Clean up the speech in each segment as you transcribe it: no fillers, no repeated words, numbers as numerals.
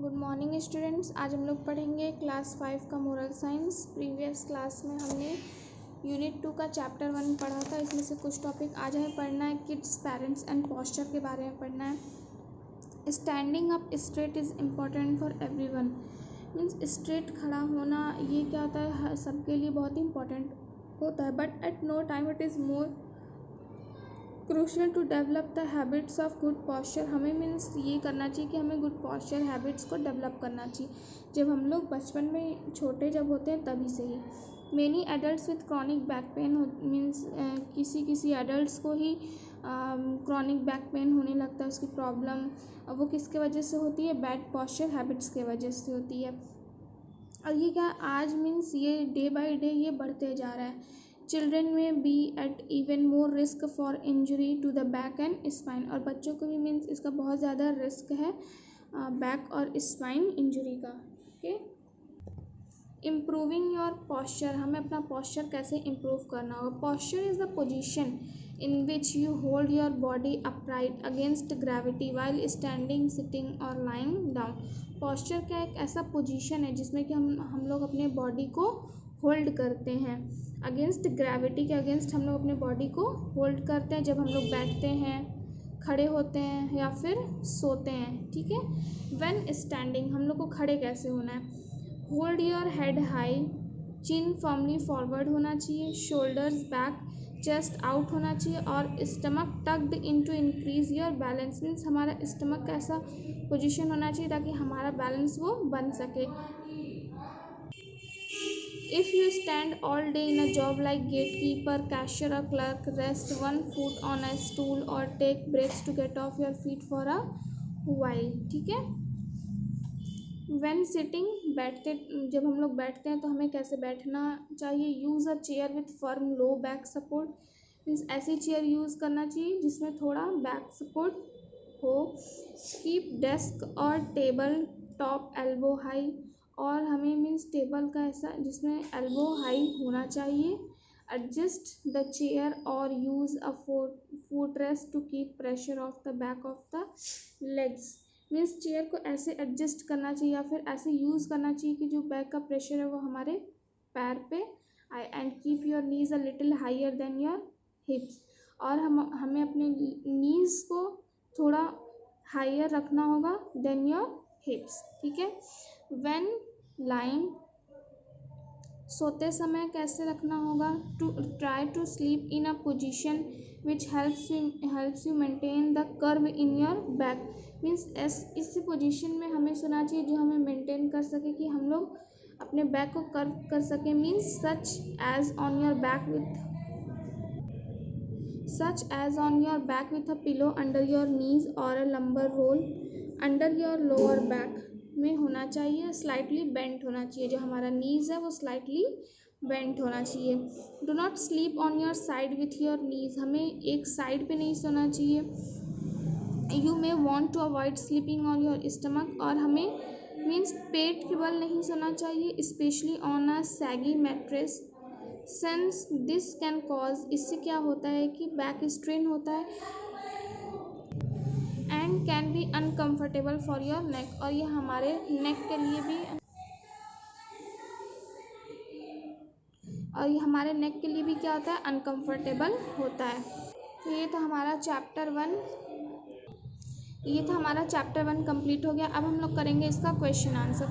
Good morning students. आज हम लोग पढ़ेंगे क्लास 5 का मोरल साइंस। प्रीवियस क्लास में हमने यूनिट 2 का चैप्टर 1 पढ़ा था। इसमें से कुछ टॉपिक आज हमें पढ़ना है। किड्स, पेरेंट्स एंड पोस्चर के बारे में पढ़ना है। Standing up straight is important for everyone. Means straight खड़ा होना ये क्या होता है, सबके लिए बहुत ही इम्पॉर्टेंट होता है, but at no time it is more crucial to develop the habits of good posture. हमें मीन्स ये करना चाहिए कि हमें गुड पॉस्चर हैबिट्स को डेवलप करना चाहिए जब हम लोग बचपन में छोटे जब होते हैं तभी से ही। Many adults with chronic back pain means किसी एडल्ट्स को ही क्रॉनिक बैक पेन होने लगता है। उसकी प्रॉब्लम वो किसके वजह से होती है? बैड पॉस्चर हैबिट्स के वजह से होती है। और ये क्या आज मीन्स ये डे बाय डे ये बढ़ते जा रहा है। चिल्ड्रेन में be at even more risk for injury to the back and spine. और बच्चों को भी मीन्स इसका बहुत ज़्यादा रिस्क है बैक और स्पाइन इंजरी का। Okay, improving your posture. हमें अपना पॉस्चर कैसे इम्प्रूव करना होगा? Posture is the position in which you hold your body upright against gravity while standing, sitting or lying down. posture क्या एक ऐसा पोजीशन है जिसमें कि हम लोग अपने बॉडी को होल्ड करते हैं। अगेंस्ट ग्रेविटी के अगेंस्ट हम लोग अपने बॉडी को होल्ड करते हैं जब हम लोग बैठते हैं, खड़े होते हैं या फिर सोते हैं। ठीक है। व्हेन स्टैंडिंग हम लोग को खड़े कैसे होना है? Hold your head high, chin firmly forward होना चाहिए, शोल्डर्स बैक, चेस्ट आउट होना चाहिए और stomach tucked in to increase your balance. Means हमारा स्टमक का ऐसा पोजिशन होना चाहिए ताकि हमारा बैलेंस वो बन सके। If you stand all day in a job like gatekeeper, cashier और clerk, rest one foot on a stool और take breaks to get off your feet for a while. ठीक है। व्हेन सिटिंग, बैठते जब हम लोग बैठते हैं तो हमें कैसे बैठना चाहिए? Use a chair with firm low back support. Means ऐसी चेयर यूज़ करना चाहिए जिसमें थोड़ा बैक सपोर्ट हो। कीप डेस्क और टेबल टॉप एल्बो हाई। और हमें मीन्स टेबल का ऐसा जिसमें एल्बो हाई होना चाहिए। एडजस्ट द चेयर और use a foot rest to keep pressure off the back of the legs. Means chair को ऐसे एडजस्ट करना चाहिए या फिर ऐसे यूज़ करना चाहिए कि जो बैक का प्रेशर है वो हमारे पैर पे आए। And keep your knees a little higher than your hips. और हमें अपने नीज़ को थोड़ा हायर रखना होगा देन योर हिप्स। ठीक है। व्हेन लाइंग, सोते समय कैसे रखना होगा? To try to sleep in a position which helps you maintain the curve in your back. Means इस पोजीशन में हमें सोना चाहिए जो हमें मेंटेन कर सके कि हम लोग अपने बैक को कर्व कर सकें। Means such as on your back with a pillow under your knees और a lumbar roll under your lower back में होना चाहिए। स्लाइटली बेंट होना चाहिए, जो हमारा नीज है वो स्लाइटली बेंट होना चाहिए। Do not sleep on your side with your knees. हमें एक साइड पे नहीं सोना चाहिए। You may want to avoid sleeping on your stomach. और हमें मीन्स पेट के बल नहीं सोना चाहिए, especially on a saggy mattress since this can cause. इससे क्या होता है कि बैक स्ट्रेन होता है and can be uncomfortable for your neck. और ये हमारे नेक के लिए भी क्या होता है? अनकम्फर्टेबल होता है। तो ये था हमारा चैप्टर 1 कंप्लीट हो गया। अब हम लोग करेंगे इसका क्वेश्चन आंसर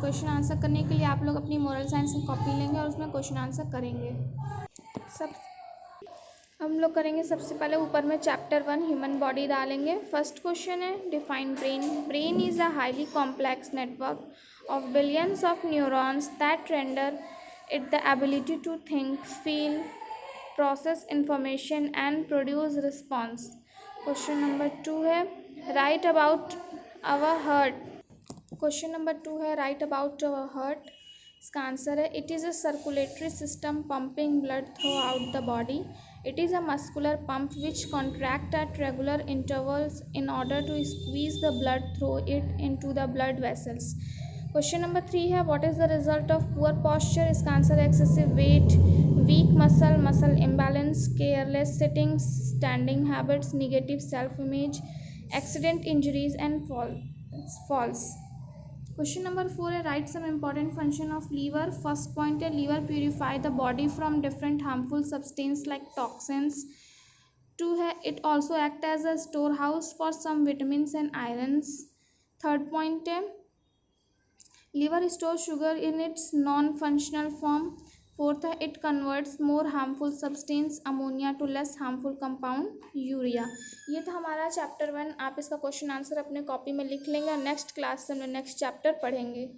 करने के लिए आप लोग अपनी मोरल साइंस की कॉपी लेंगे और उसमें क्वेश्चन आंसर करेंगे। हम लोग करेंगे सबसे पहले ऊपर में चैप्टर 1 ह्यूमन बॉडी डालेंगे। फर्स्ट क्वेश्चन है define brain. Brain is a highly complex network of billions of neurons that render it the ability to think, feel, process information and produce response. Question number 2 है write about our heart. Question number 2 है write about our heart. इसका answer है it is a circulatory system pumping blood throughout the body. It is a muscular pump which contract at regular intervals in order to squeeze the blood through it into the blood vessels. Question number 3 है what is the result of poor posture. इसका answer है excessive weight, weak muscle imbalance, careless sitting, standing habits, negative self image, accident, injuries and falls. Question number 4 है right some important function of liver. First point है liver purify the body from different harmful substance like toxins. 2 है it also act as a store house for some vitamins and irons. Third point है liver stores sugar in its non-functional form. Fourth है it converts more harmful substance ammonia to less harmful compound urea। ये था हमारा chapter 1। आप इसका question answer अपने copy में लिख लेंगे और नेक्स्ट क्लास से हम नेक्स्ट चैप्टर पढ़ेंगे।